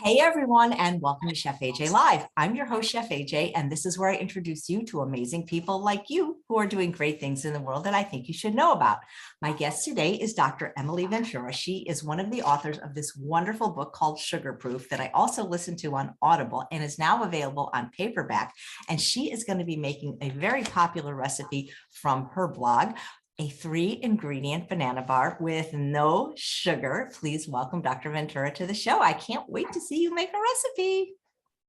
Hey everyone, and welcome to Chef AJ Live. I'm your host, Chef AJ, and this is where I introduce you to amazing people like you who are doing great things in the world that I think you should know about. My guest today is Dr. Emily Ventura. She is one of the authors of this wonderful book called Sugarproof that I also listened to on Audible and is now available on paperback. And she is going to be making a very popular recipe from her blog, a 3-ingredient banana bar with no sugar. Please welcome Dr. Ventura to the show. I can't wait to see you make a recipe.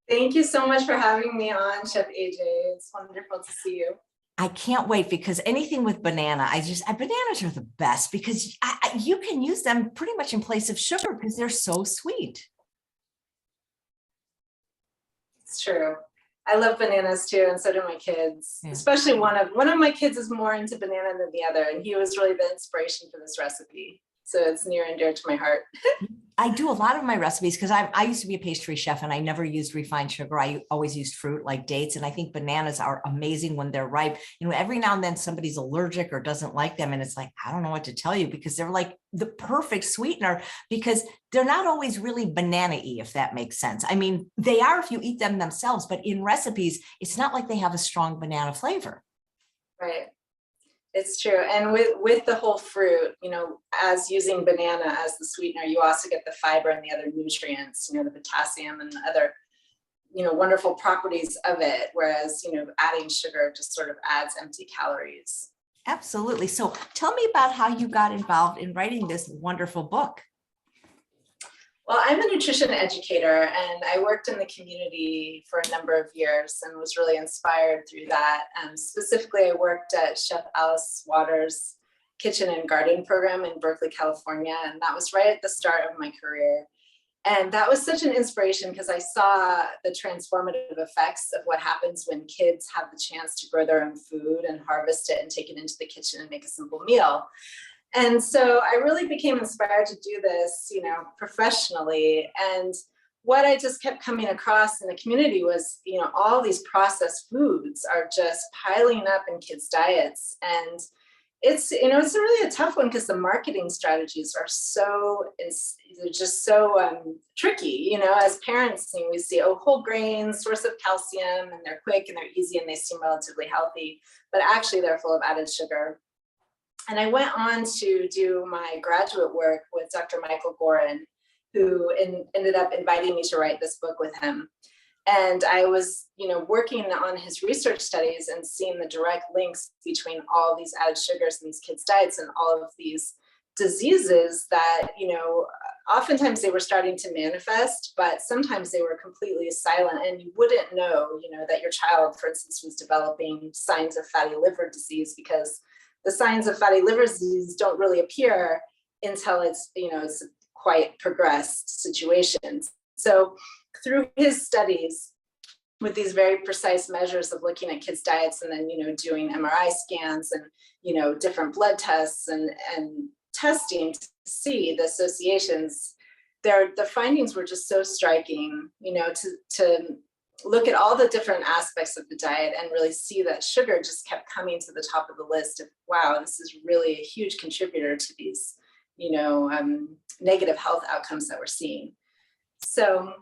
Thank you so much for having me on, Chef AJ. It's wonderful to see you. I can't wait because anything with banana, bananas are the best because you can use them pretty much in place of sugar because they're so sweet. It's true. I love bananas too, and so do my kids. Yeah. Especially one of my kids is more into banana than the other, and he was really the inspiration for this recipe. So it's near and dear to my heart. I do a lot of my recipes because I used to be a pastry chef and I never used refined sugar. I always used fruit like dates. And I think bananas are amazing when they're ripe. You know, every now and then somebody's allergic or doesn't like them. And it's like, I don't know what to tell you because they're like the perfect sweetener because they're not always really banana-y, if that makes sense. I mean, they are if you eat them themselves, but in recipes, it's not like they have a strong banana flavor. Right. It's true. And with the whole fruit, you know, as using banana as the sweetener, you also get the fiber and the other nutrients, you know, the potassium and the other, you know, wonderful properties of it. Whereas, you know, adding sugar just sort of adds empty calories. Absolutely. So tell me about how you got involved in writing this wonderful book. Well, I'm a nutrition educator and I worked in the community for a number of years and was really inspired through that. Specifically, I worked at Chef Alice Waters' kitchen and garden program in Berkeley, California. And that was right at the start of my career. And that was such an inspiration because I saw the transformative effects of what happens when kids have the chance to grow their own food and harvest it and take it into the kitchen and make a simple meal. And so I really became inspired to do this, you know, professionally. And what I just kept coming across in the community was, you know, all these processed foods are just piling up in kids' diets. And it's, you know, it's really a tough one because the marketing strategies are they're just so tricky. You know, as parents, we see, oh, whole grains, source of calcium, and they're quick and they're easy and they seem relatively healthy, but actually they're full of added sugar. And I went on to do my graduate work with Dr. Michael Gorin, who ended up inviting me to write this book with him. And I was, you know, working on his research studies and seeing the direct links between all these added sugars in these kids' diets and all of these diseases that, you know, oftentimes they were starting to manifest, but sometimes they were completely silent and you wouldn't know, you know, that your child, for instance, was developing signs of fatty liver disease because the signs of fatty liver disease don't really appear until it's, you know, it's quite progressed situations. So through his studies with these very precise measures of looking at kids' diets and then, you know, doing MRI scans and, you know, different blood tests and testing to see the associations, the findings were just so striking, you know, to look at all the different aspects of the diet and really see that sugar just kept coming to the top of the list of, wow, this is really a huge contributor to these, you know, negative health outcomes that we're seeing. So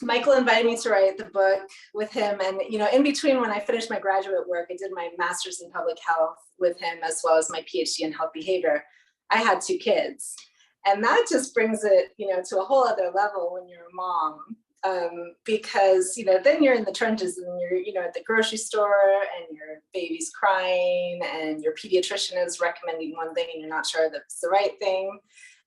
Michael invited me to write the book with him. And, you know, in between when I finished my graduate work, I did my master's in public health with him, as well as my PhD in health behavior. I had 2 kids. And that just brings it, you know, to a whole other level when you're a mom. Because, you know, then you're in the trenches and you're, you know, at the grocery store and your baby's crying and your pediatrician is recommending one thing and you're not sure that it's the right thing.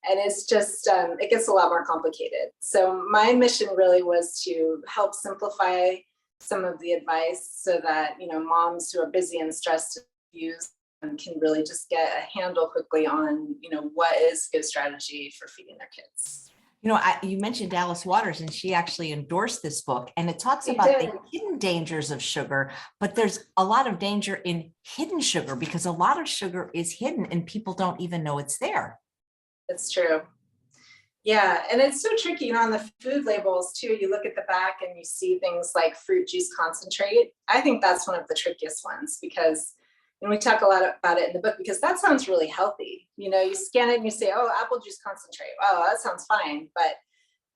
And it's just, it gets a lot more complicated. So my mission really was to help simplify some of the advice so that, you know, moms who are busy and stressed to use can really just get a handle quickly on, you know, what is a good strategy for feeding their kids. You know, you mentioned Alice Waters, and she actually endorsed this book, and it talks about the hidden dangers of sugar, but there's a lot of danger in hidden sugar because a lot of sugar is hidden and people don't even know it's there. That's true. Yeah, and it's so tricky, you know, on the food labels too, you look at the back and you see things like fruit juice concentrate. I think that's one of the trickiest ones because, and we talk a lot about it in the book because that sounds really healthy. You know, you scan it and you say, oh, apple juice concentrate. Wow, that sounds fine. But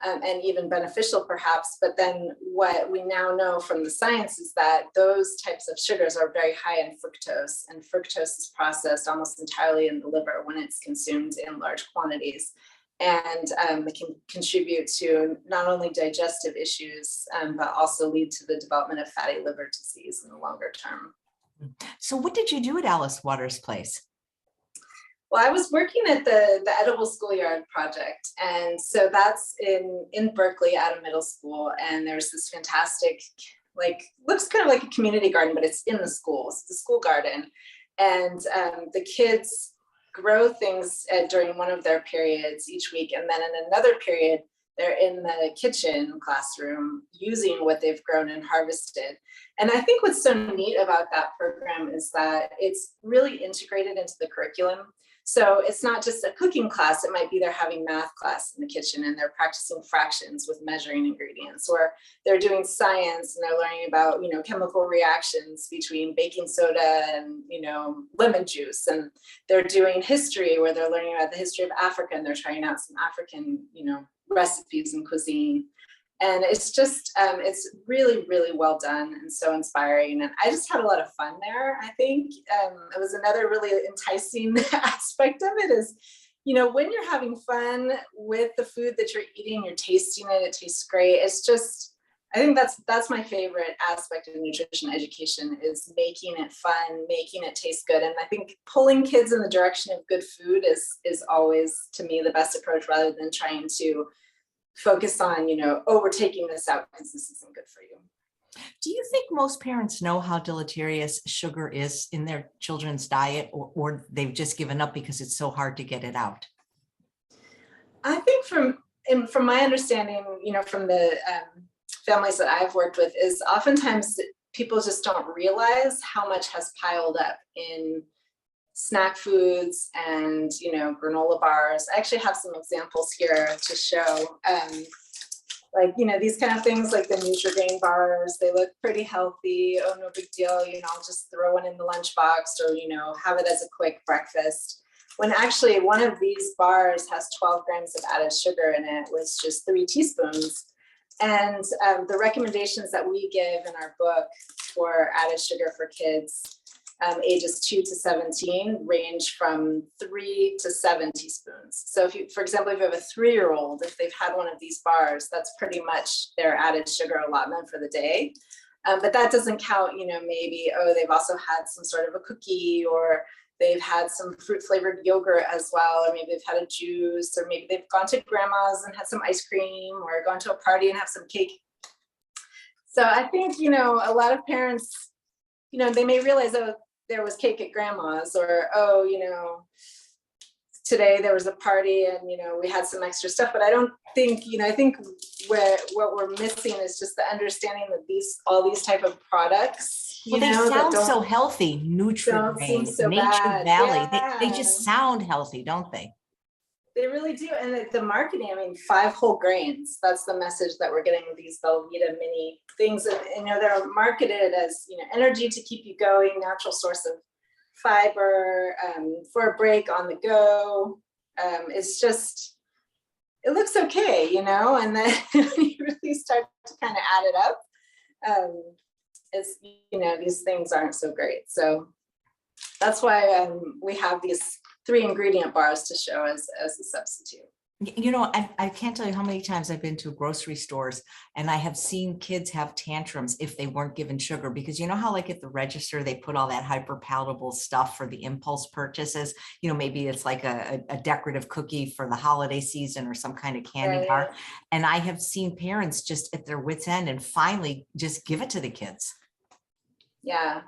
and even beneficial perhaps. But then what we now know from the science is that those types of sugars are very high in fructose, and fructose is processed almost entirely in the liver when it's consumed in large quantities. And it can contribute to not only digestive issues, but also lead to the development of fatty liver disease in the longer term. So what did you do at Alice Waters' place? Well, I was working at the Edible Schoolyard Project. And so that's in Berkeley at a middle school. And there's this fantastic, like, looks kind of like a community garden, but it's in the schools, it's a school garden. And the kids grow things during one of their periods each week. And then in another period, they're in the kitchen classroom using what they've grown and harvested. And I think what's so neat about that program is that it's really integrated into the curriculum. So it's not just a cooking class, it might be they're having math class in the kitchen and they're practicing fractions with measuring ingredients, or they're doing science and they're learning about, chemical reactions between baking soda and, lemon juice. And they're doing history where they're learning about the history of Africa and they're trying out some African, recipes and cuisine. And it's just, it's really, really well done and so inspiring. And I just had a lot of fun there. I think it was another really enticing aspect of it is, when you're having fun with the food that you're eating, you're tasting it, it tastes great. It's just, I think that's my favorite aspect of nutrition education is making it fun, making it taste good. And I think pulling kids in the direction of good food is always, to me, the best approach rather than trying to focus on, we're taking this out because this isn't good for you. Do you think most parents know how deleterious sugar is in their children's diet, or they've just given up because it's so hard to get it out? I think from my understanding, from the families that I've worked with, is oftentimes people just don't realize how much has piled up in snack foods and, granola bars. I actually have some examples here to show, these kind of things like the Nutri-Grain bars, they look pretty healthy. Oh, no big deal. I'll just throw one in the lunchbox or, have it as a quick breakfast. When actually one of these bars has 12 grams of added sugar in it with just 3 teaspoons. And the recommendations that we give in our book for added sugar for kids ages 2 to 17 range from 3 to 7 teaspoons. So if you, for example, if you have a 3-year-old, if they've had one of these bars, that's pretty much their added sugar allotment for the day. But that doesn't count, maybe, they've also had some sort of a cookie, or they've had some fruit flavored yogurt as well, or maybe they've had a juice, or maybe they've gone to grandma's and had some ice cream, or gone to a party and have some cake. So I think, a lot of parents, they may realize, there was cake at grandma's, or, today there was a party and, we had some extra stuff. But I don't think, I think what we're missing is just the understanding that all these type of products, well, they sound so healthy. Nutri-Grain, so Nature bad. Valley, Yeah. they just sound healthy, don't they? They really do. And the marketing, 5 whole grains, that's the message that we're getting with these Velveeta mini things. And, they're marketed as, energy to keep you going, natural source of fiber, for a break on the go. It's just, it looks okay, and then when you really start to kind of add it up, it's, these things aren't so great. So that's why we have these 3 ingredient bars to show as a substitute. I can't tell you how many times I've been to grocery stores and I have seen kids have tantrums if they weren't given sugar, because how like at the register, they put all that hyper palatable stuff for the impulse purchases. Maybe it's like a decorative cookie for the holiday season or some kind of candy bar. And I have seen parents just at their wits' end and finally just give it to the kids. Yeah.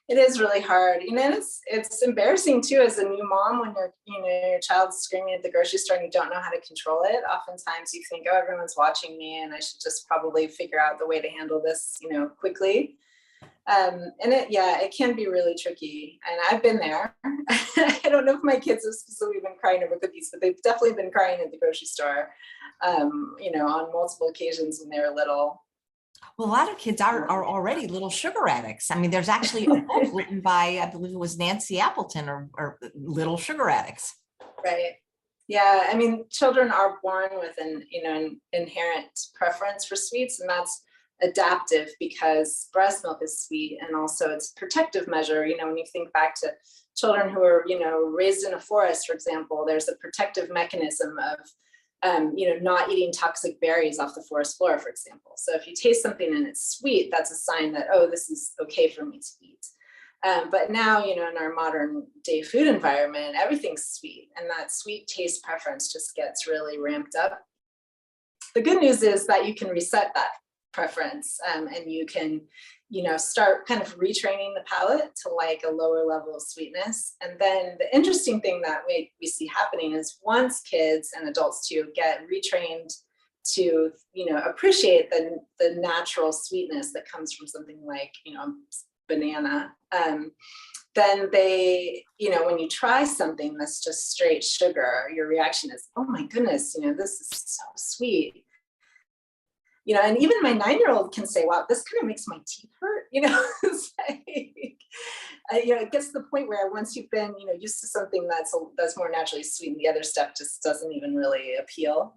It is really hard, and it's embarrassing too as a new mom when your child's screaming at the grocery store and you don't know how to control it. Oftentimes you think, everyone's watching me and I should just probably figure out the way to handle this, quickly. And it can be really tricky. And I've been there. I don't know if my kids have specifically been crying over cookies, but they've definitely been crying at the grocery store, on multiple occasions when they were little. Well, a lot of kids are already little sugar addicts. There's actually a book written by, I believe it was Nancy Appleton, or Little Sugar Addicts. Right. Yeah, I mean, children are born with an inherent preference for sweets, and that's adaptive because breast milk is sweet, and also it's a protective measure. When you think back to children who are, raised in a forest, for example, there's a protective mechanism of, not eating toxic berries off the forest floor, for example. So if you taste something and it's sweet, that's a sign that, oh, this is okay for me to eat. But now, in our modern day food environment, everything's sweet, and that sweet taste preference just gets really ramped up. The good news is that you can reset that preference, and you can, start kind of retraining the palate to like a lower level of sweetness. And then the interesting thing that we see happening is once kids and adults too get retrained to, appreciate the natural sweetness that comes from something like, banana, then they, when you try something that's just straight sugar, your reaction is, oh my goodness, this is so sweet. And even my 9-year-old can say, wow, this kind of makes my teeth hurt. It's like, it gets to the point where once you've been, used to something that's more naturally sweet, and the other stuff just doesn't even really appeal.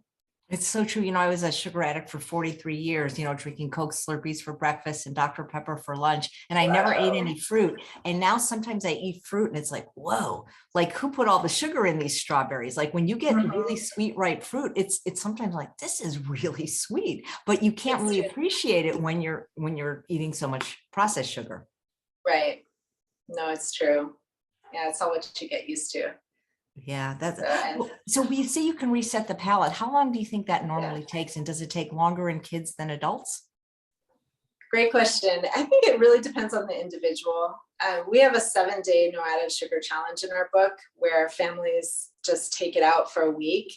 It's so true. I was a sugar addict for 43 years, drinking Coke Slurpees for breakfast and Dr. Pepper for lunch. And I never ate any fruit. And now sometimes I eat fruit and it's like, whoa, like who put all the sugar in these strawberries? Like when you get really sweet, ripe fruit, it's sometimes like, this is really sweet, but you can't really appreciate it when you're eating so much processed sugar. Right. No, it's true. Yeah, it's all what you get used to. Yeah, so we say you can reset the palate. How long do you think that normally takes? And does it take longer in kids than adults? Great question. I think it really depends on the individual. We have a 7-day no added sugar challenge in our book where families just take it out for a week,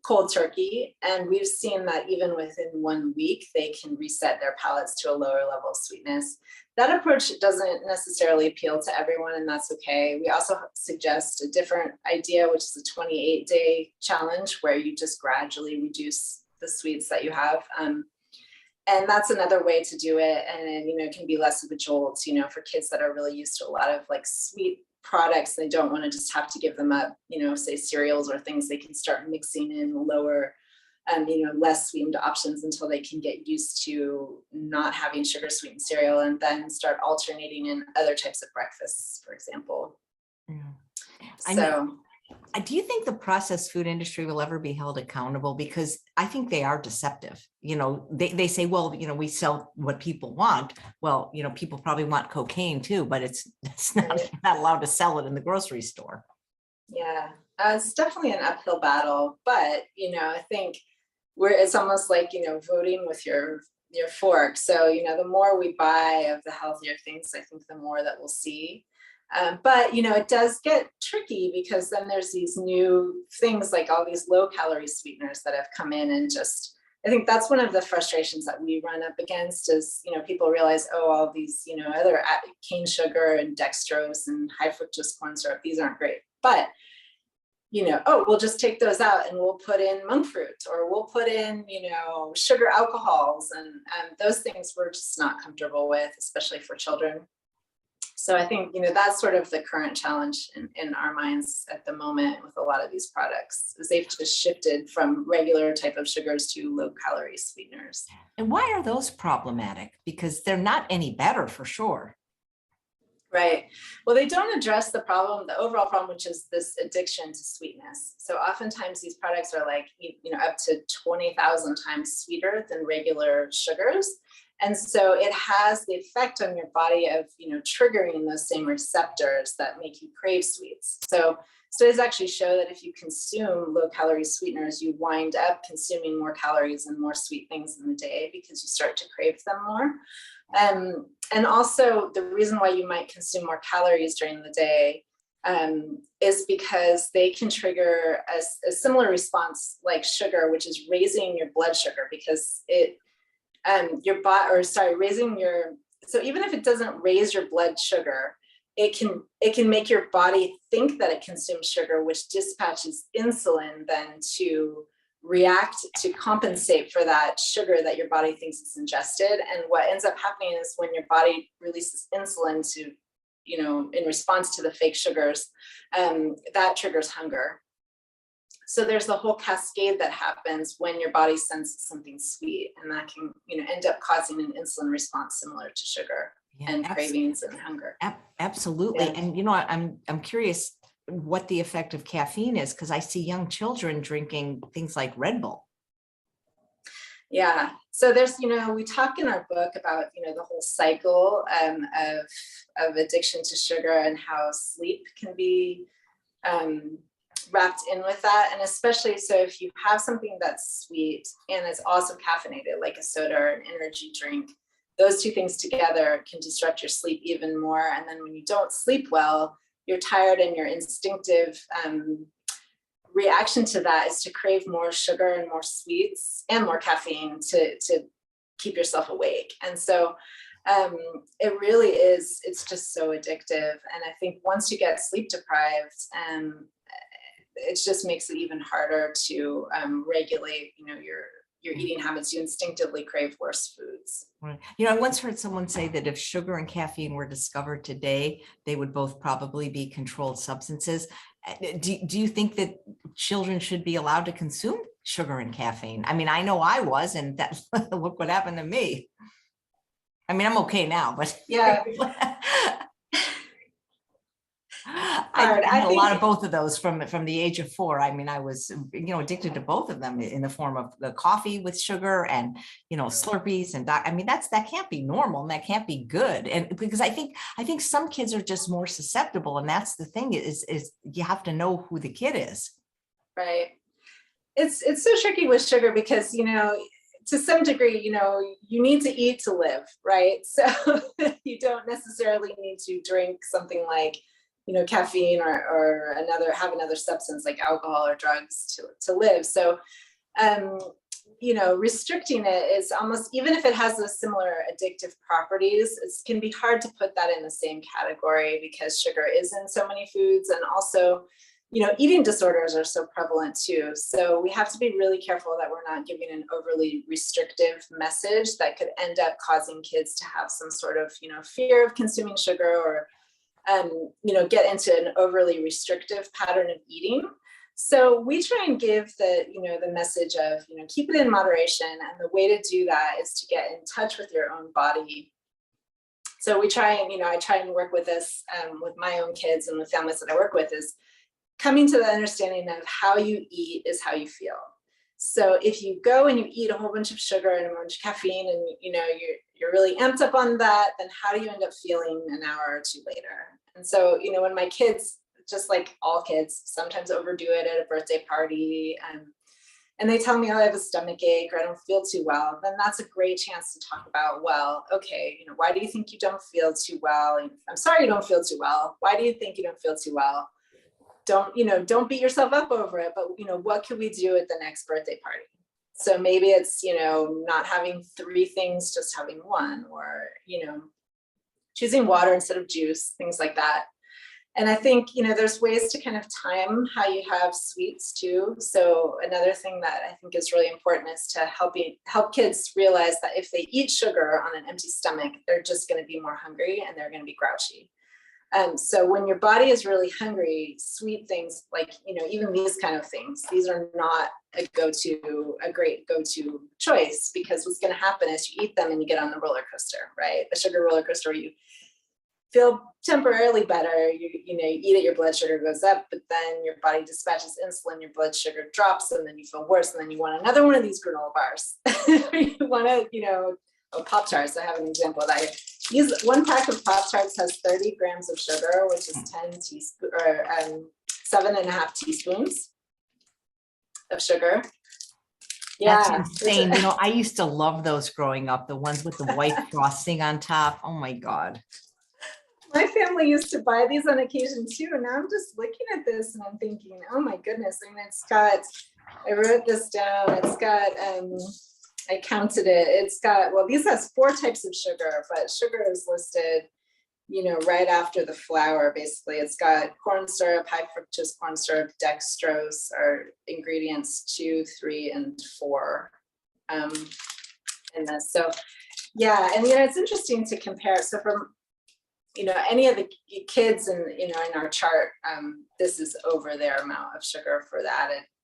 cold turkey. And we've seen that even within 1 week, they can reset their palates to a lower level of sweetness. That approach doesn't necessarily appeal to everyone, and that's okay. We also suggest a different idea, which is a 28-day challenge where you just gradually reduce the sweets that you have. And that's another way to do it. And it can be less of a jolt, for kids that are really used to a lot of like sweet products. They don't want to just have to give them up, say cereals or things. They can start mixing in lower, less sweetened options until they can get used to not having sugar sweetened cereal, and then start alternating in other types of breakfasts, for example. Yeah. Do you think the processed food industry will ever be held accountable? Because I think they are deceptive. They say, well, we sell what people want. Well, people probably want cocaine too, but it's not allowed to sell it in the grocery store. Yeah, it's definitely an uphill battle, but I think it's almost like voting with your fork. So the more we buy of the healthier things, I think the more that we'll see. But it does get tricky because then there's these new things like all these low calorie sweeteners that have come in, and just I think that's one of the frustrations that we run up against is people realize, oh, all these other cane sugar and dextrose and high fructose corn syrup, these aren't great, but oh, we'll just take those out and we'll put in monk fruit, or we'll put in, sugar alcohols, and those things we're just not comfortable with, especially for children. So I think, that's sort of the current challenge in our minds at the moment with a lot of these products, is they've just shifted from regular type of sugars to low calorie sweeteners. And why are those problematic? Because they're not any better for sure. Right. Well, they don't address the overall problem, which is this addiction to sweetness. So oftentimes these products are like, up to 20,000 times sweeter than regular sugars. And so it has the effect on your body of, triggering those same receptors that make you crave sweets. So studies actually show that if you consume low calorie sweeteners, you wind up consuming more calories and more sweet things in the day because you start to crave them more. And also the reason why you might consume more calories during the day is because they can trigger a similar response like sugar, which is raising your blood sugar, because so even if it doesn't raise your blood sugar, it can make your body think that it consumes sugar, which dispatches insulin then to react to compensate for that sugar that your body thinks it's ingested. And what ends up happening is when your body releases insulin to, in response to the fake sugars, that triggers hunger. So there's the whole cascade that happens when your body senses something sweet, and that can, end up causing an insulin response similar to sugar and cravings and hunger. Absolutely. Yeah. And I'm curious what the effect of caffeine is, because I see young children drinking things like Red Bull. Yeah. So there's, we talk in our book about, the whole cycle of addiction to sugar and how sleep can be wrapped in with that. And especially so if you have something that's sweet and is also caffeinated, like a soda or an energy drink, those two things together can disrupt your sleep even more. And then when you don't sleep well, you're tired, and your instinctive reaction to that is to crave more sugar and more sweets and more caffeine to keep yourself awake. And so it really is, it's just so addictive. And I think once you get sleep deprived, it just makes it even harder to regulate, your eating habits. You instinctively crave worse foods. Right. I once heard someone say that if sugar and caffeine were discovered today, they would both probably be controlled substances. Do you think that children should be allowed to consume sugar and caffeine? I mean, I know I was, and that look what happened to me. I mean, I'm okay now, but yeah. I had a lot of both of those from the age of 4. I mean, I was, addicted to both of them in the form of the coffee with sugar and, Slurpees and I mean, that can't be normal, and that can't be good. And because I think some kids are just more susceptible, and that's the thing is you have to know who the kid is. Right. It's so tricky with sugar because, to some degree, you need to eat to live, right? So you don't necessarily need to drink something like, caffeine or have another substance like alcohol or drugs to live. So, restricting it is almost, even if it has those similar addictive properties, it can be hard to put that in the same category because sugar is in so many foods, and also, eating disorders are so prevalent too. So we have to be really careful that we're not giving an overly restrictive message that could end up causing kids to have some sort of, fear of consuming sugar, or get into an overly restrictive pattern of eating. So we try and give the message of, keep it in moderation. And the way to do that is to get in touch with your own body. So we try and, I try and work with this with my own kids and the families that I work with, is coming to the understanding of how you eat is how you feel. So if you go and you eat a whole bunch of sugar and a bunch of caffeine, and you're really amped up on that, then how do you end up feeling an hour or two later? And so, when my kids, just like all kids, sometimes overdo it at a birthday party, and they tell me, oh, I have a stomach ache, or I don't feel too well, then that's a great chance to talk about, well, okay, why do you think you don't feel too well? And I'm sorry you don't feel too well. Why do you think you don't feel too well? Don't beat yourself up over it, but what could we do at the next birthday party? So maybe it's, not having 3 things, just having 1, or, choosing water instead of juice, things like that. And I think, there's ways to kind of time how you have sweets too. So another thing that I think is really important is to help kids realize that if they eat sugar on an empty stomach, they're just going to be more hungry, and they're going to be grouchy. So when your body is really hungry, sweet things like, even these kind of things, these are not a great go-to choice, because what's going to happen is you eat them and you get on the roller coaster, right? The sugar roller coaster, where you feel temporarily better, you eat it, your blood sugar goes up, but then your body dispatches insulin, your blood sugar drops, and then you feel worse, and then you want another one of these granola bars. You want to, Pop-Tarts. I have an example of that. One pack of Pop-Tarts has 30 grams of sugar, which is 10 teaspoons, or 7.5 teaspoons of sugar. Yeah, that's insane. I used to love those growing up, the ones with the white frosting on top. Oh my God. My family used to buy these on occasion too. And now I'm just looking at this and I'm thinking, oh my goodness. I mean, I wrote this down. It's got, I counted it. It's got, these has 4 types of sugar, but sugar is listed, right after the flour, basically. It's got corn syrup, high fructose corn syrup, dextrose are ingredients 2, 3, and 4 in this. So yeah, and it's interesting to compare. So from, any of the kids in our chart, this is over their amount of sugar for the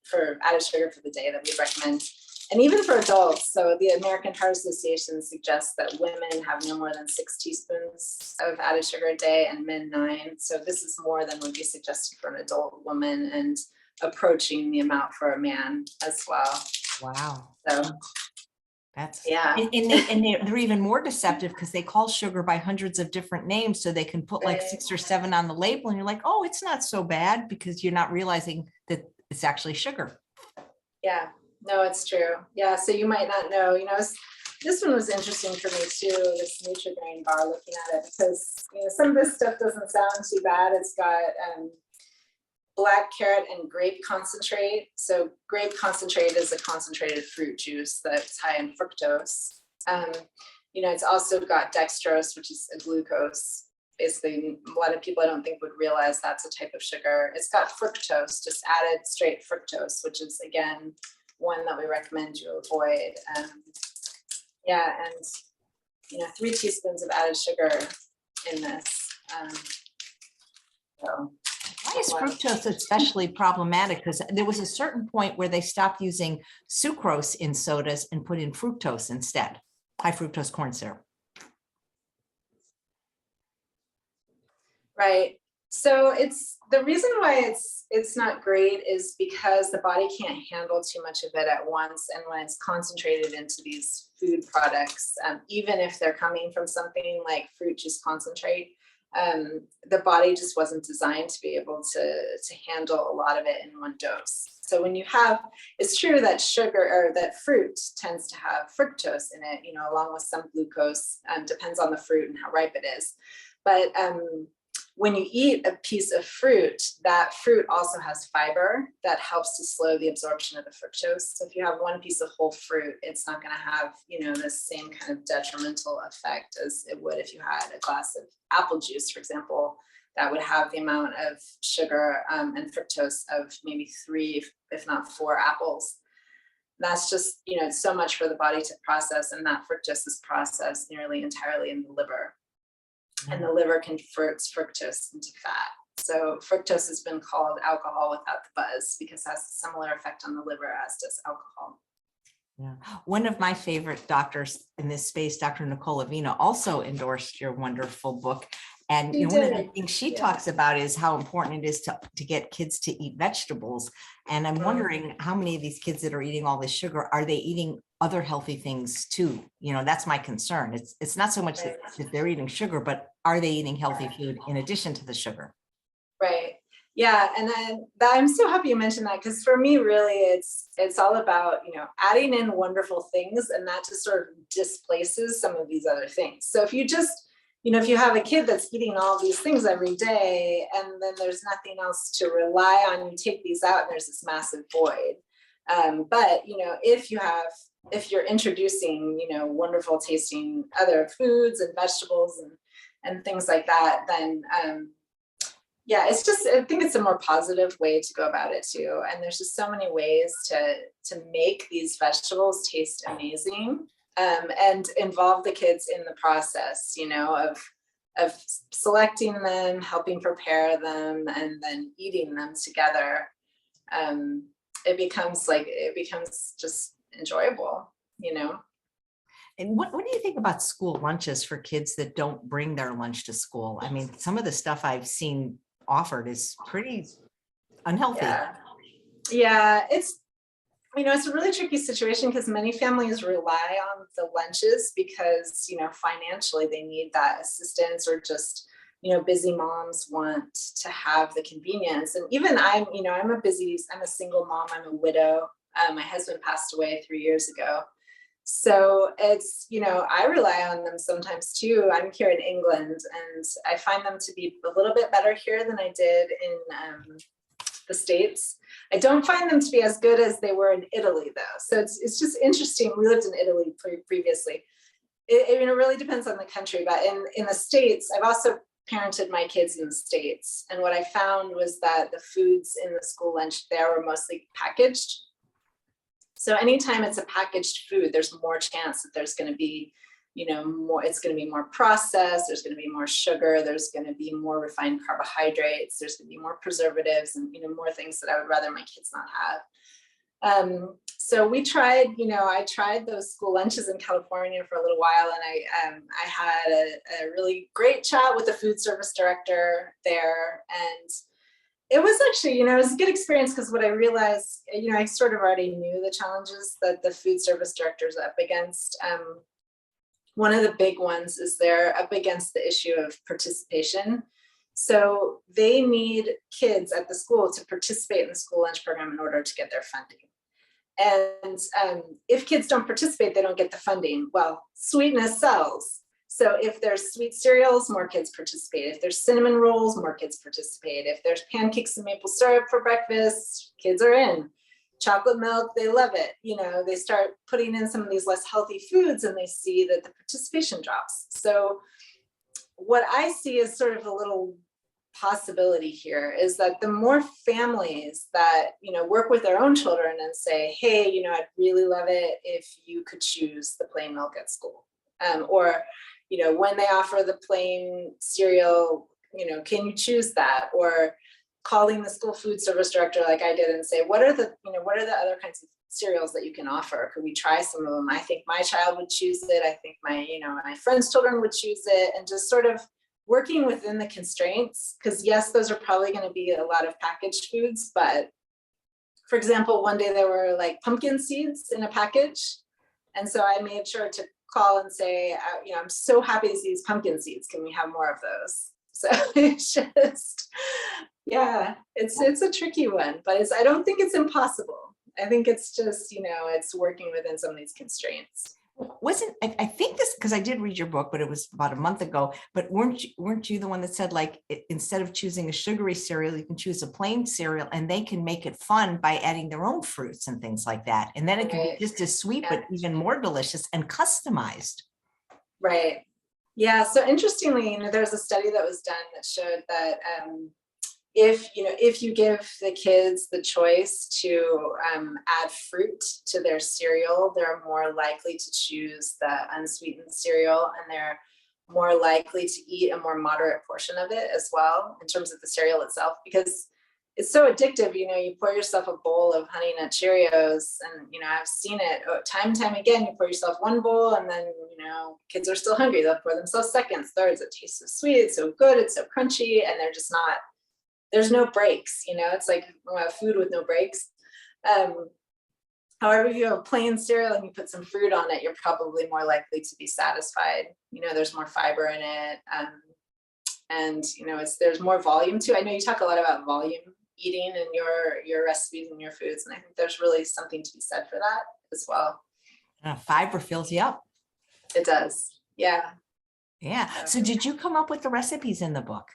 for added sugar for the day that we recommend. And even for adults, so the American Heart Association suggests that women have no more than 6 teaspoons of added sugar a day and men 9. So this is more than would be suggested for an adult woman and approaching the amount for a man as well. Wow. So That's yeah. And they're even more deceptive because they call sugar by hundreds of different names. So they can put like 6 or 7 on the label and you're like, oh, it's not so bad, because you're not realizing that it's actually sugar. Yeah, no, it's true. Yeah, so you might not know, this one was interesting for me too, this Nutri-Grain bar, looking at it, because some of this stuff doesn't sound too bad. It's got black carrot and grape concentrate. So grape concentrate is a concentrated fruit juice that's high in fructose. It's also got dextrose, which is a glucose. Basically, a lot of people I don't think would realize that's a type of sugar. It's got fructose, just added straight fructose, which is again one that we recommend you avoid. And 3 teaspoons of added sugar in this. Why is fructose especially problematic? Because there was a certain point where they stopped using sucrose in sodas and put in fructose instead, high fructose corn syrup. Right. So it's the reason why it's not great is because the body can't handle too much of it at once. And when it's concentrated into these food products, even if they're coming from something like fruit juice concentrate, the body just wasn't designed to be able to handle a lot of it in one dose. So when it's true that sugar or that fruit tends to have fructose in it, along with some glucose, depends on the fruit and how ripe it is. But when you eat a piece of fruit, that fruit also has fiber that helps to slow the absorption of the fructose. So if you have one piece of whole fruit, it's not going to have, the same kind of detrimental effect as it would if you had a glass of apple juice, for example, that would have the amount of sugar and fructose of maybe 3, if not 4 apples. That's just, it's so much for the body to process, and that fructose is processed nearly entirely in the liver. And the liver converts fructose into fat. So fructose has been called alcohol without the buzz because it has a similar effect on the liver as does alcohol. Yeah. One of my favorite doctors in this space, Dr. Nicole Avina, also endorsed your wonderful book. And one of the things she talks about is how important it is to get kids to eat vegetables. And I'm wondering how many of these kids that are eating all this sugar, are they eating other healthy things too? That's my concern. It's not so much that they're eating sugar, but are they eating healthy food in addition to the sugar? Right. Yeah. And then I'm so happy you mentioned that, because for me, really, it's all about, adding in wonderful things, and that just sort of displaces some of these other things. So if you just, if you have a kid that's eating all these things every day, and then there's nothing else to rely on, you take these out and there's this massive void. But, if you're introducing, wonderful tasting other foods and vegetables and things like that, then, I think it's a more positive way to go about it too. And there's just so many ways to make these vegetables taste amazing, and involve the kids in the process, of selecting them, helping prepare them, and then eating them together. It becomes just enjoyable, And what do you think about school lunches for kids that don't bring their lunch to school? I mean, some of the stuff I've seen offered is pretty unhealthy. Yeah, it's a really tricky situation because many families rely on the lunches because, financially they need that assistance, or just, busy moms want to have the convenience. And even I'm a single mom, I'm a widow. My husband passed away 3 years ago. So it's, I rely on them sometimes too. I'm here in England, and I find them to be a little bit better here than I did in the States. I don't find them to be as good as they were in Italy, though. So it's just interesting. We lived in Italy previously. It really depends on the country, but in the States, I've also parented my kids in the States. And what I found was that the foods in the school lunch there were mostly packaged. So anytime it's a packaged food, there's more chance that there's going to be more, it's going to be more processed, there's going to be more sugar, there's going to be more refined carbohydrates, there's going to be more preservatives and, more things that I would rather my kids not have. So we tried, I tried those school lunches in California for a little while, and I had a really great chat with the food service director there. And it was actually, it was a good experience, because what I realized, I sort of already knew the challenges that the food service director is up against. One of the big ones is they're up against the issue of participation. So they need kids at the school to participate in the school lunch program in order to get their funding. And if kids don't participate, they don't get the funding. Well, sweetness sells. So if there's sweet cereals, more kids participate. If there's cinnamon rolls, more kids participate. If there's pancakes and maple syrup for breakfast, kids are in. Chocolate milk, they love it. They start putting in some of these less healthy foods, and they see that the participation drops. So what I see is sort of a little possibility here is that the more families that, work with their own children and say, hey, I'd really love it if you could choose the plain milk at school. Or, when they offer the plain cereal, can you choose that? Or calling the school food service director like I did and say, what are the other kinds of cereals that you can offer? Could we try some of them? I think my child would choose it. I think my friends' children would choose it, and just sort of working within the constraints, because yes, those are probably going to be a lot of packaged foods. But for example, one day there were like pumpkin seeds in a package. And so I made sure to call and say, I'm so happy to see these pumpkin seeds. Can we have more of those? So it's just, yeah, it's a tricky one, but I don't think it's impossible. I think it's just, it's working within some of these constraints. I think this, because I did read your book, but it was about a month ago, but weren't you the one that said, like, instead of choosing a sugary cereal, you can choose a plain cereal, and they can make it fun by adding their own fruits and things like that. And then it can be just as sweet, but even more delicious and customized. Right. Yeah. So interestingly, there's a study that was done that showed that if you give the kids the choice to add fruit to their cereal, they're more likely to choose the unsweetened cereal, and they're more likely to eat a more moderate portion of it as well in terms of the cereal itself, because it's so addictive. You pour yourself a bowl of Honey Nut Cheerios, and I've seen it time and time again. You pour yourself one bowl, and then kids are still hungry. They'll pour themselves seconds, thirds. It tastes so sweet, it's so good, it's so crunchy, and they're just not. There's no breaks, it's like food with no breaks. However, if you have a plain cereal and you put some fruit on it, you're probably more likely to be satisfied. There's more fiber in it. And, there's more volume too. I know you talk a lot about volume eating in your recipes and your foods. And I think there's really something to be said for that as well. Fiber fills you up. It does. Yeah. Yeah. So did you come up with the recipes in the book?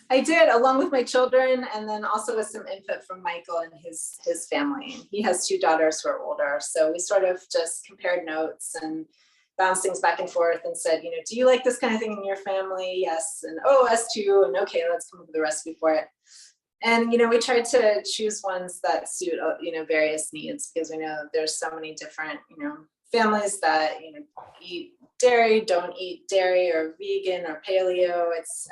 I did, along with my children, and then also with some input from Michael and his family. He has 2 daughters who are older. So we sort of just compared notes and bounced things back and forth and said, do you like this kind of thing in your family? Yes. And us too. And okay, let's come up with a recipe for it. And, we tried to choose ones that suit, various needs, because we know there's so many different, families that, eat dairy, don't eat dairy, or vegan or paleo. It's,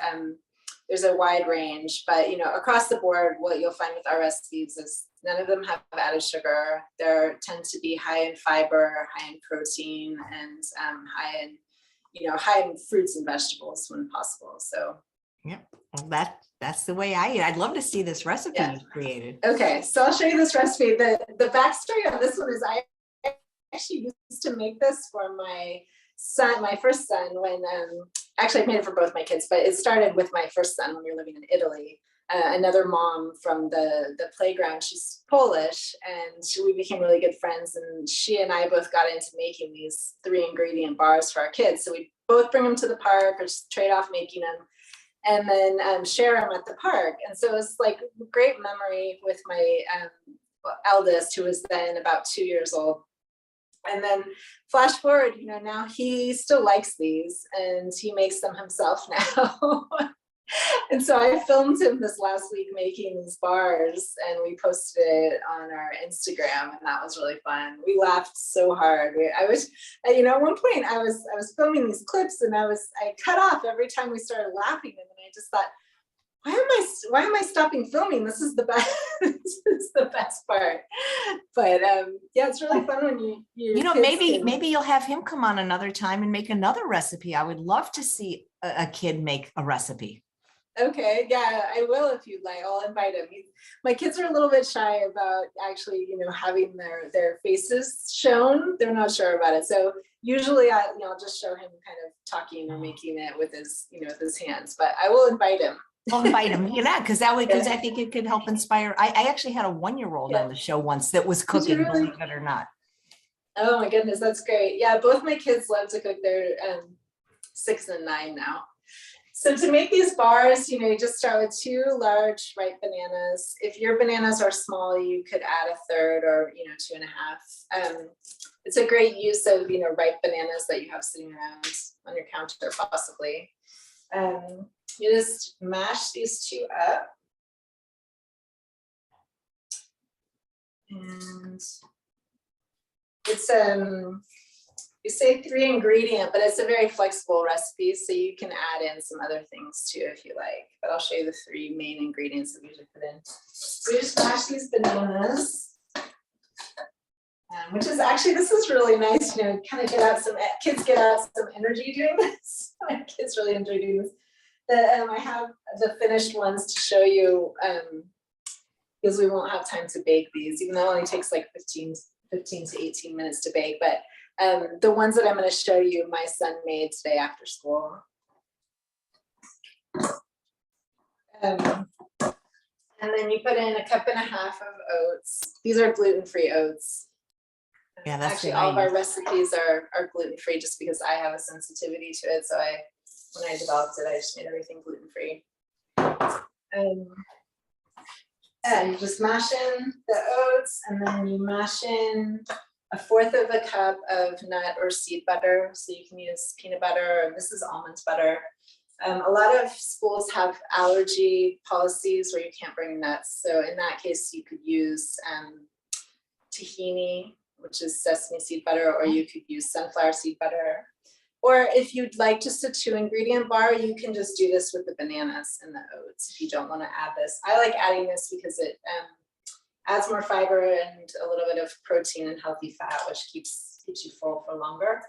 there's a wide range, but, across the board, what you'll find with our recipes is none of them have added sugar. They tend to be high in fiber, high in protein, and high in fruits and vegetables when possible. So, yeah, well, that's the way I eat. I'd love to see this recipe you've created. Okay, so I'll show you this recipe. The backstory on this one is I actually used to make this for my first son, when actually I made it for both my kids, but it started with my first son when we were living in Italy. Another mom from the playground, she's Polish, and we became really good friends, and she and I both got into making these 3-ingredient bars for our kids. So we both bring them to the park, or just trade off making them, and then share them at the park. And so it was like a great memory with my eldest, who was then about 2 years old. And then flash forward, now he still likes these, and he makes them himself now. And so I filmed him this last week making these bars, and we posted it on our Instagram, and that was really fun. We laughed so hard. I was, at one point I was filming these clips, and I cut off every time we started laughing, and then I just thought, why am I stopping filming? This is the best. This is the best part. But yeah, it's really fun when maybe you'll have him come on another time and make another recipe. I would love to see a kid make a recipe. Okay, yeah, I will if you'd like. I'll invite him. My kids are a little bit shy about actually, having their faces shown. They're not sure about it. So usually I'll just show him kind of talking or making it with his, with his hands. But I will invite him. I'll invite him, because I think it could help inspire. I actually had a 1-year-old on the show once that was cooking, really? believe it or not. Oh my goodness, that's great. Yeah, both my kids love to cook. They're 6 and 9 now. So to make these bars, you just start with 2 large ripe bananas. If your bananas are small, you could add a third or 2.5. It's a great use of ripe bananas that you have sitting around on your counter possibly. You just mash these 2 up, and it's you say 3 ingredient, but it's a very flexible recipe, so you can add in some other things too if you like. But I'll show you the 3 main ingredients that we usually put in. So you just mash these bananas, which is actually, this is really nice. Kind of kids get out some energy doing this. My kids really enjoy doing this. I have the finished ones to show you because we won't have time to bake these, even though it only takes like 15 to 18 minutes to bake. But the ones that I'm going to show you, my son made today after school. And then you put in 1.5 cups of oats. These are gluten-free oats. Yeah, that's actually all of our recipes are gluten-free just because I have a sensitivity to it. So when I developed it, I just made everything gluten-free. And you just mash in the oats, and then you mash in 1/4 cup of nut or seed butter. So you can use peanut butter, or this is almond butter. A lot of schools have allergy policies where you can't bring nuts. So in that case, you could use tahini, which is sesame seed butter, or you could use sunflower seed butter. Or if you'd like just a 2-ingredient bar, you can just do this with the bananas and the oats if you don't want to add this. I like adding this because it adds more fiber and a little bit of protein and healthy fat, which keeps you full for longer.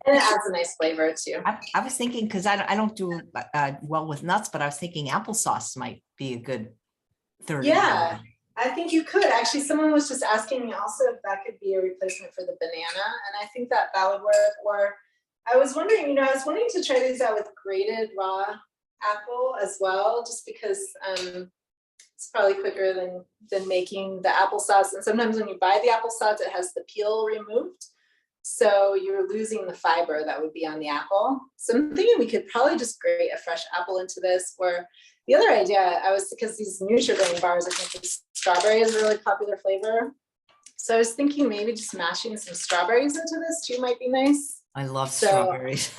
And it adds a nice flavor too. I was thinking, because I don't do well with nuts, but I was thinking applesauce might be a good third. Yeah. I think you could. Actually, someone was just asking me also if that could be a replacement for the banana, and I think that would work. Or I was wondering, I was wanting to try these out with grated raw apple as well, just because it's probably quicker than making the applesauce. And sometimes when you buy the applesauce, it has the peel removed, so you're losing the fiber that would be on the apple. So I'm thinking we could probably just grate a fresh apple into this. Or the other idea, because these Nutri-Grain bars, I think strawberry is a really popular flavor. So I was thinking maybe just mashing some strawberries into this too might be nice. I love strawberries.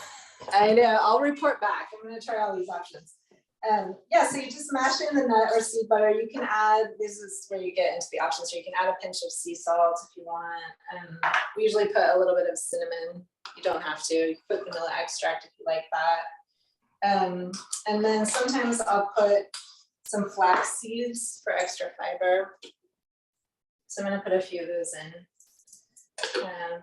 I know, I'll report back. I'm going to try all these options. Yeah, so you just mash in the nut or seed butter. You can add, this is where you get into the options, so you can add a pinch of sea salt if you want. We usually put a little bit of cinnamon. You don't have to. You can put vanilla extract if you like that. And then sometimes I'll put some flax seeds for extra fiber. So I'm going to put a few of those in.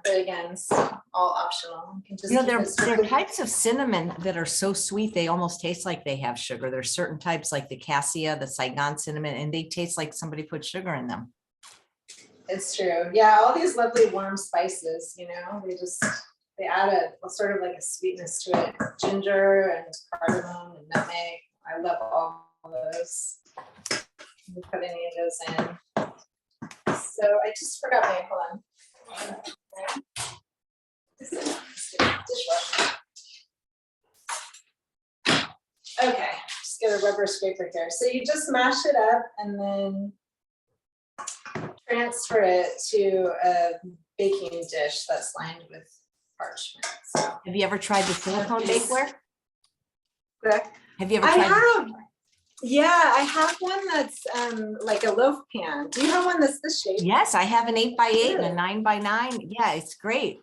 But again, it's all optional. You can just there are types of cinnamon that are so sweet they almost taste like they have sugar. There's certain types like the cassia, the Saigon cinnamon, and they taste like somebody put sugar in them. It's true. Yeah, all these lovely warm spices, they add a sort of like a sweetness to it. Ginger and cardamom and nutmeg. I love all those. You put any of those in. So I just forgot my, hold on. Dishwasher. Okay, just get a rubber scraper here. So you just mash it up and then transfer it to a baking dish that's lined with parchment. So, have you ever tried the silicone bakeware? Have you ever I tried? have. Yeah, I have one that's like a loaf pan. Do you have one that's this shape? Yes, I have an 8x8 and a Good. 9x9. Yeah, it's great.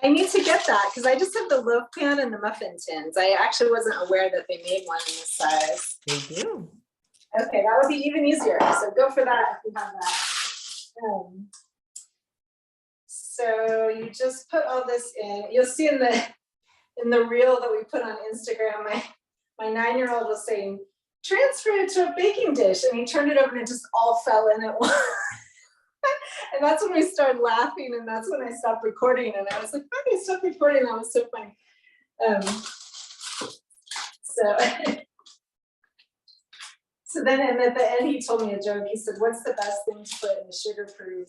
I need to get that because I just have the loaf pan and the muffin tins. I actually wasn't aware that they made one in this size. They do. Okay, that would be even easier. So go for that if you have that. So you just put all this in. You'll see in the reel that we put on Instagram, my 9-year-old was saying, transfer it to a baking dish. And he turned it over and it just all fell in at once. And that's when we started laughing, and that's when I stopped recording. And I was like, how did I stop recording? That was so funny. So then, and at the end, he told me a joke. He said, what's the best thing to put in a sugar-proof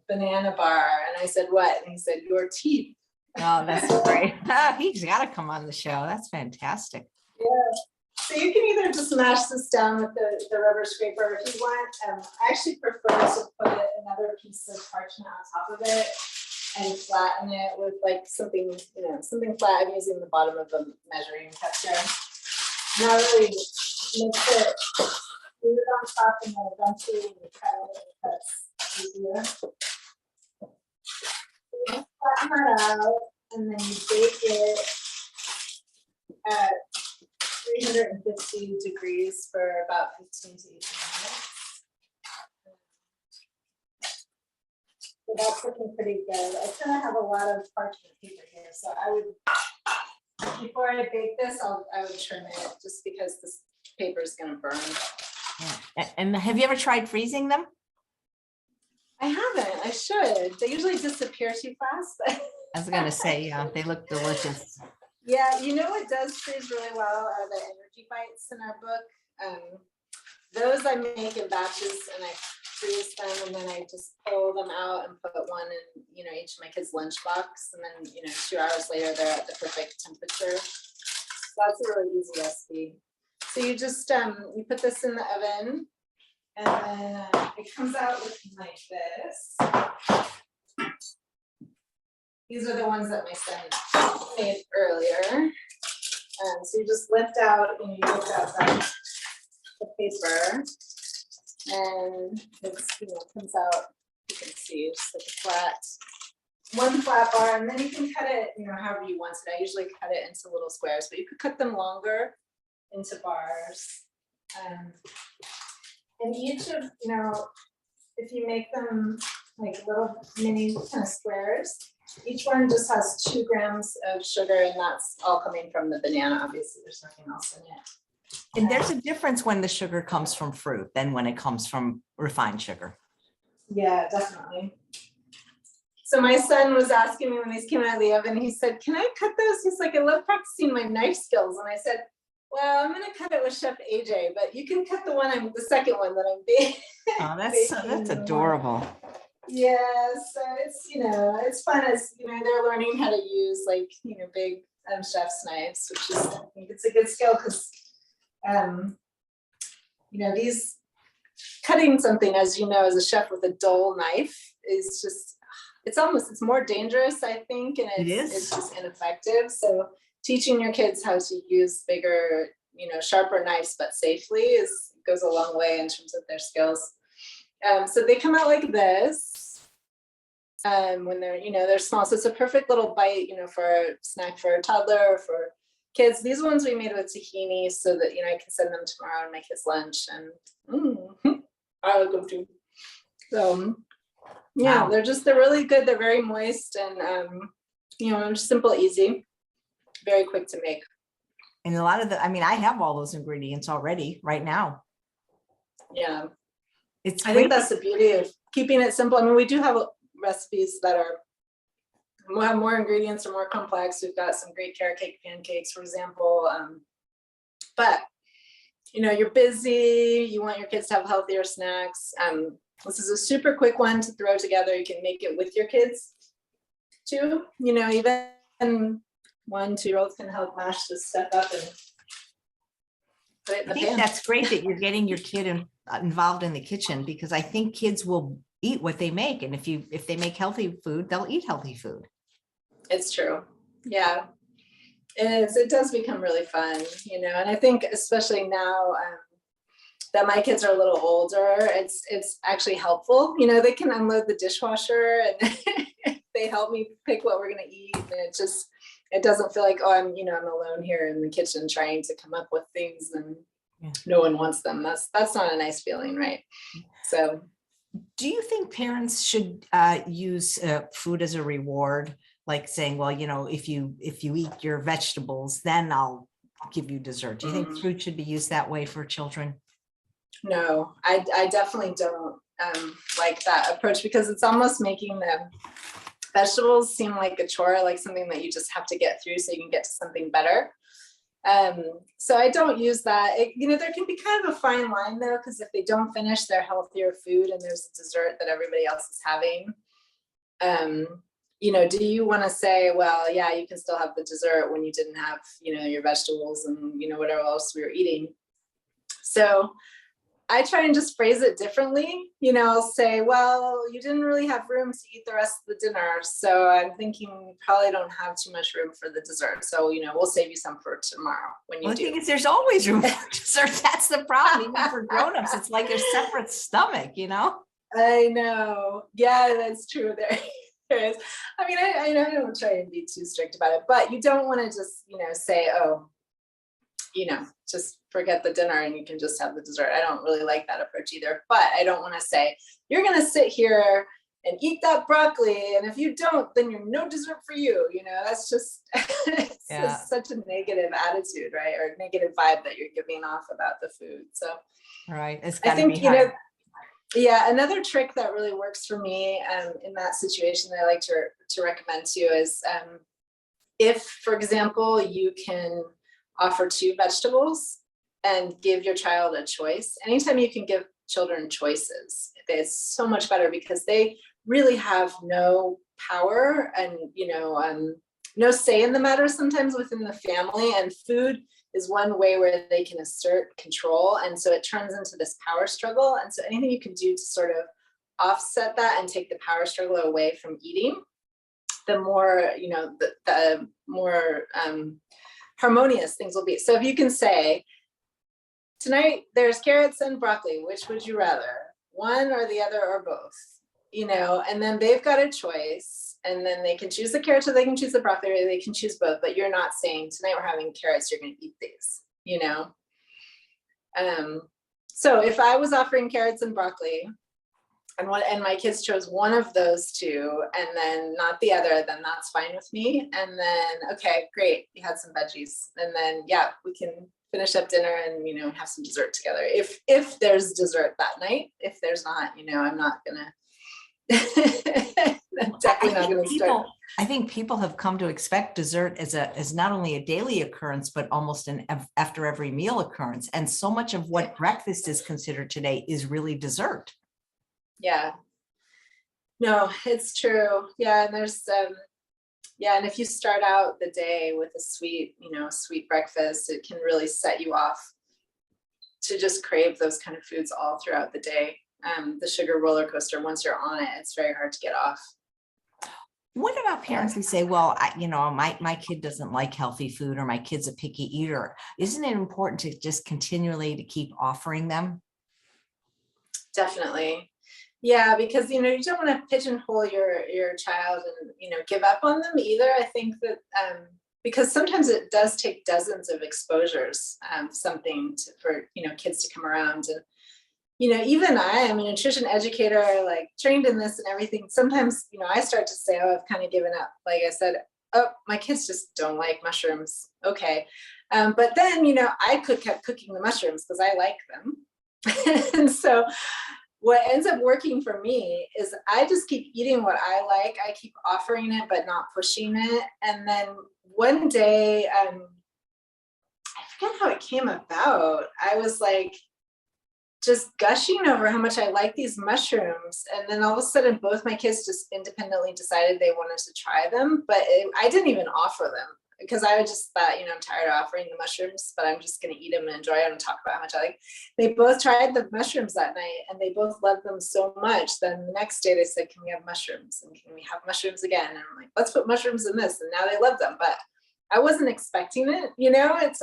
banana bar? And I said, what? And he said, your teeth. Oh, that's great. He's got to come on the show. That's fantastic. Yeah. So you can either just mash this down with the rubber scraper if you want. I actually prefer to put another piece of parchment on top of it and flatten it with like something, something flat. I'm using the bottom of the measuring cup here. Not really mix it, leave it on top, and then eventually you cut it. That's easier. Flatten that out, and then you bake it at 350 degrees for about 15 to 18 minutes. So that's looking pretty good. I kind of have a lot of parchment paper here, so I would, before I bake this, I would trim it just because this paper is going to burn. Yeah. And have you ever tried freezing them? I haven't. I should. They usually disappear too fast. I was going to say, yeah, they look delicious. Yeah, you know what does freeze really well are the energy bites in our book. Those I make in batches and I freeze them, and then I just pull them out and put one in, each of my kids' lunchbox, and then 2 hours later they're at the perfect temperature. So that's a really easy recipe. So you just you put this in the oven, and then it comes out looking like this. These are the ones that my son made earlier. So you just lift out and you lift out the paper, and it comes out. You can see just like one flat bar, and then you can cut it, however you want it. I usually cut it into little squares, but you could cut them longer into bars. And each of, if you make them like little mini kind of squares, each one just has 2 grams of sugar, and that's all coming from the banana. Obviously, there's nothing else in it. And there's a difference when the sugar comes from fruit than when it comes from refined sugar. Yeah, definitely. So my son was asking me when these came out of the oven, he said, can I cut those? He's like, I love practicing my knife skills. And I said, well, I'm going to cut it with Chef AJ, but you can cut the second one that I'm baking. Oh, that's adorable. Yeah, so it's, it's fun as, they're learning how to use big chef's knives, which is, I think it's a good skill because, these cutting something, as as a chef with a dull knife is just, it's more dangerous, I think, and it's just ineffective. So teaching your kids how to use bigger, sharper knives, but safely goes a long way in terms of their skills. So they come out like this when they're small. So it's a perfect little bite, for a snack for a toddler or for kids. These ones we made with tahini so that, I can send them tomorrow and my kids' lunch, and I like them too. So yeah, Wow. they're really good. They're very moist and, simple, easy, very quick to make. And a lot of I have all those ingredients already right now. Yeah. I think that's the beauty of keeping it simple. I mean, we do have recipes that have more ingredients or more complex. We've got some great carrot cake pancakes, for example. But you're busy, you want your kids to have healthier snacks. This is a super quick one to throw together. You can make it with your kids too. Even 1-2-year-olds can help mash this stuff up and put it in the pan. That's great that you're getting your kid involved in the kitchen, because I think kids will eat what they make, and if they make healthy food, they'll eat healthy food. It's true. Yeah. It does become really fun, and I think especially now that my kids are a little older, it's actually helpful. They can unload the dishwasher and they help me pick what we're gonna eat. And it doesn't feel like, oh, I'm alone here in the kitchen trying to come up with things and no one wants them. That's not a nice feeling, right? So do you think parents should use food as a reward, like saying, well, if you eat your vegetables, then I'll give you dessert? Do you think food should be used that way for children? no, I definitely don't like that approach, because it's almost making the vegetables seem like a chore, like something that you just have to get through so you can get to something better. So I don't use that. There can be kind of a fine line though, because if they don't finish their healthier food and there's a dessert that everybody else is having, do you want to say, well, yeah, you can still have the dessert when you didn't have, your vegetables and, whatever else we were eating. So I try and just phrase it differently, I'll say, well, you didn't really have room to eat the rest of the dinner. So I'm thinking you probably don't have too much room for the dessert. So, we'll save you some for tomorrow when you do. The thing is, there's always room for dessert. That's the problem. Even for grownups, it's like a separate stomach, I know. Yeah, that's true. There is. I mean, I don't try and be too strict about it, but you don't want to just, say, oh, just forget the dinner and you can just have the dessert. I don't really like that approach either, but I don't want to say, you're going to sit here and eat that broccoli, and if you don't, then you're no dessert for you. That's just, just such a negative attitude, right? Or negative vibe that you're giving off about the food. So right. I think, another trick that really works for me in that situation that I like to recommend too is if, for example, you can offer 2 vegetables and give your child a choice. Anytime you can give children choices, it's so much better, because they really have no power and, no say in the matter sometimes within the family. And food is one way where they can assert control. And so it turns into this power struggle. And so anything you can do to sort of offset that and take the power struggle away from eating, the more, the more harmonious things will be. So if you can say, tonight there's carrots and broccoli, which would you rather? One or the other or both? And then they've got a choice, and then they can choose the carrots or they can choose the broccoli, or they can choose both, but you're not saying, tonight we're having carrots, you're going to eat these, So if I was offering carrots and broccoli, and my kids chose one of those 2 and then not the other, then that's fine with me. And then, okay, great, you had some veggies, and then we can finish up dinner and have some dessert together if there's dessert that night. If there's not, I'm not gonna I'm definitely not gonna start. I think people have come to expect dessert as not only a daily occurrence, but almost an after every meal occurrence. And so much of what breakfast is considered today is really dessert. Yeah, no, it's true. Yeah, and there's and if you start out the day with a sweet breakfast, it can really set you off to just crave those kind of foods all throughout the day. The sugar roller coaster, once you're on it, it's very hard to get off. What about parents who say, well, my kid doesn't like healthy food, or my kid's a picky eater? Isn't it important to just continually to keep offering them? Definitely. Yeah, because you don't want to pigeonhole your child and give up on them either. I think that because sometimes it does take dozens of exposures, for kids to come around. And even I am a nutrition educator, like trained in this and everything. Sometimes I start to say, oh, I've kind of given up. Like I said, oh, my kids just don't like mushrooms. Okay, but then I kept cooking the mushrooms because I like them, and so what ends up working for me is I just keep eating what I like. I keep offering it, but not pushing it. And then one day, I forget how it came about. I was like just gushing over how much I like these mushrooms. And then all of a sudden, both my kids just independently decided they wanted to try them, but I didn't even offer them, because I just thought, I'm tired of offering the mushrooms, but I'm just going to eat them and enjoy them and talk about how much I like. They both tried the mushrooms that night, and they both loved them so much. Then the next day they said, can we have mushrooms? And can we have mushrooms again? And I'm like, let's put mushrooms in this. And now they love them. But I wasn't expecting it, it's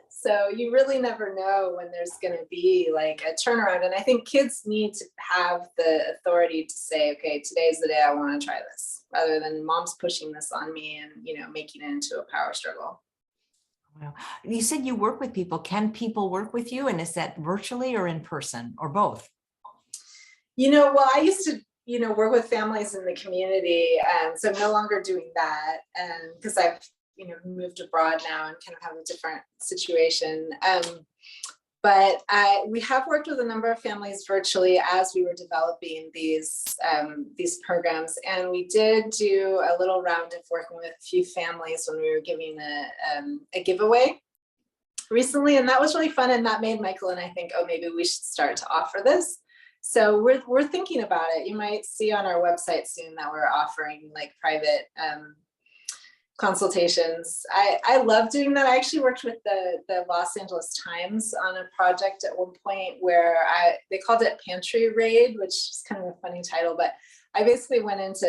so you really never know when there's going to be like a turnaround. And I think kids need to have the authority to say, okay, today's the day I want to try this, rather than mom's pushing this on me and, making it into a power struggle. Wow. You said you work with people. Can people work with you? And is that virtually or in person or both? Well, I used to, work with families in the community. So I'm no longer doing that. And because I've, moved abroad now and kind of have a different situation. But we have worked with a number of families virtually as we were developing these programs. And we did do a little round of working with a few families when we were giving a giveaway recently. And that was really fun. And that made Michael and I think, oh, maybe we should start to offer this. So we're thinking about it. You might see on our website soon that we're offering like private consultations. I love doing that. I actually worked with the Los Angeles Times on a project at one point where they called it Pantry Raid, which is kind of a funny title, but I basically went into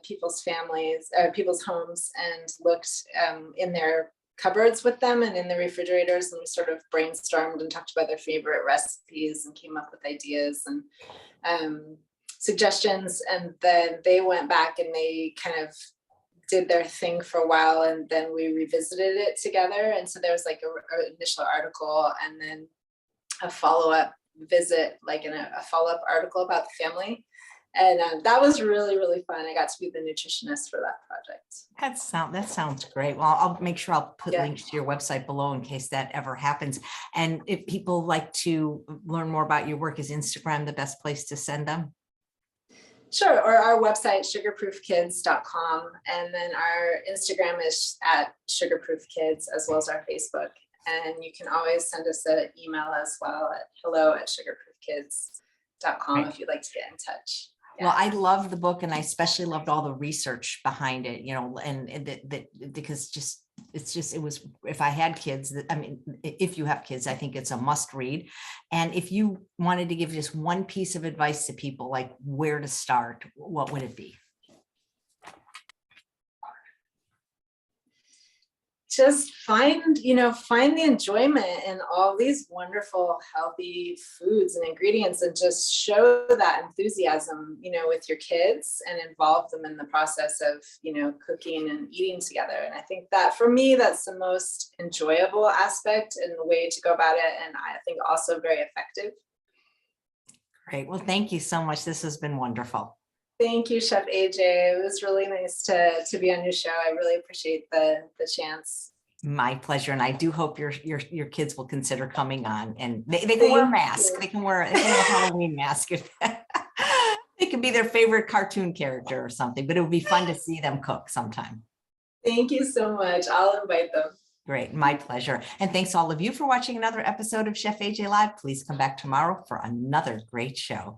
people's families, people's homes, and looked in their cupboards with them and in the refrigerators, and we sort of brainstormed and talked about their favorite recipes and came up with ideas and suggestions. And then they went back and they kind of did their thing for a while, and then we revisited it together. And so there was like an initial article and then a follow-up visit, like a follow-up article about the family. And that was really, really fun. I got to be the nutritionist for that project. That sounds great. Well, I'll make sure I'll put links to your website below in case that ever happens. And if people like to learn more about your work, is Instagram the best place to send them? Sure. Or our website, sugarproofkids.com. And then our Instagram is at sugarproofkids, as well as our Facebook. And you can always send us an email as well at hello@sugarproofkids.com if you'd like to get in touch. Well, I love the book, and I especially loved all the research behind it, and that because it was, if I had kids, if you have kids, I think it's a must read. And if you wanted to give just one piece of advice to people, like where to start, what would it be? Just find the enjoyment in all these wonderful, healthy foods and ingredients, and just show that enthusiasm, with your kids, and involve them in the process of, cooking and eating together. And I think that for me, that's the most enjoyable aspect and the way to go about it. And I think also very effective. Great. Well, thank you so much. This has been wonderful. Thank you, Chef AJ. It was really nice to be on your show. I really appreciate the chance. My pleasure. And I do hope your kids will consider coming on, and they can wear a mask. They can wear a Halloween mask. It could be their favorite cartoon character or something, but it would be fun to see them cook sometime. Thank you so much. I'll invite them. Great. My pleasure. And thanks all of you for watching another episode of Chef AJ Live. Please come back tomorrow for another great show.